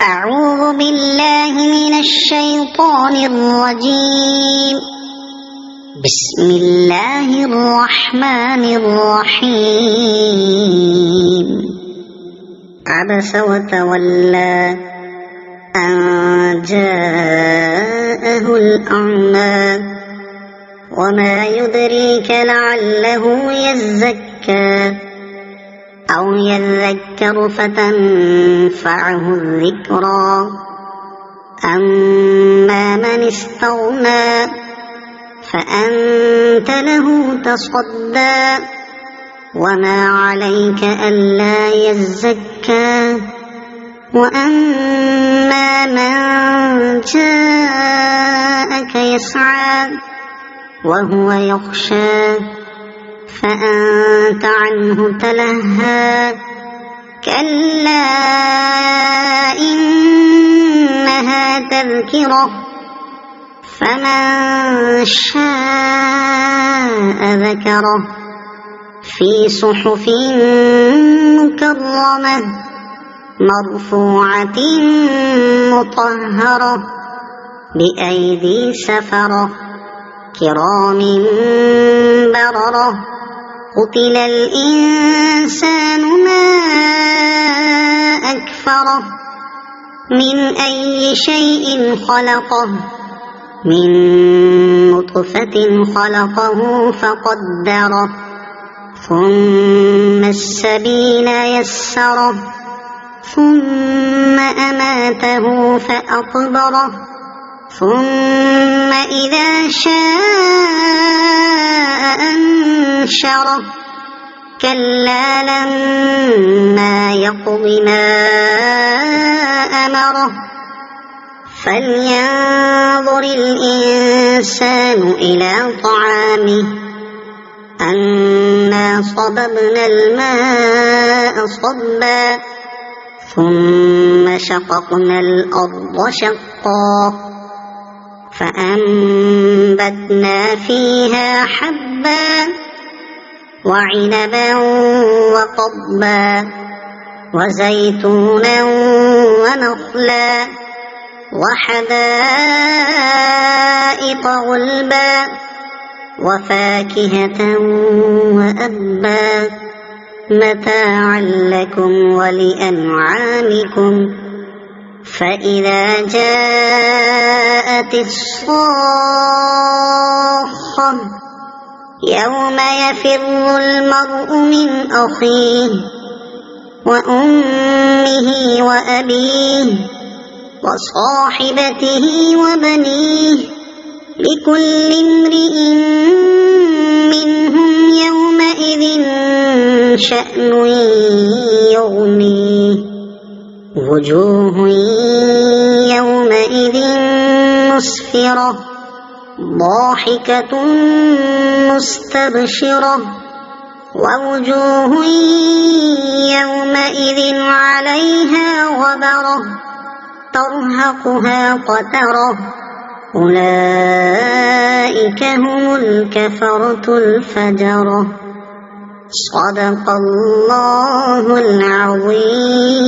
أعوذ بالله من الشيطان الرجيم. بسم الله الرحمن الرحيم. عبس وتولى أن جاءه الأعمى وما يدريك لعله يزكى أو يذكر فتنفعه الذكرى أما من استغنى فأنت له تصدى وما عليك ألا يزكى وأما من جاءك يسعى وهو يخشى فأنت عنه تلهى كلا إنها تذكرة فمن شاء ذكره في صحف مكرمة مرفوعة مطهرة بأيدي سفرة كرام بررة قتل الإنسان ما أكفره من أي شيء خلقه من نطفة خلقه فقدره ثم السبيل يسره ثم أماته فأقبره ثم إذا شاء أنشره كلا لما يقض ما أمره فلينظر الإنسان إلى طعامه أنا صببنا الماء صبا ثم شققنا الأرض شقا فأنبتنا فيها حبا وعنبا وقضبا وزيتونا ونخلا وحدائق غلبا وفاكهة وأبا متاعا لكم ولأنعامكم فإذا جاءت الصاخة يوم يفر المرء من أخيه وأمه وأبيه وصاحبته وبنيه لكل امرئ منهم يومئذ شأن يغنيه وجوه يومئذ مسفرة ضاحكة مستبشرة ووجوه يومئذ عليها غبرة ترهقها قترة أولئك هم الكفرة الفجرة صدق الله العظيم.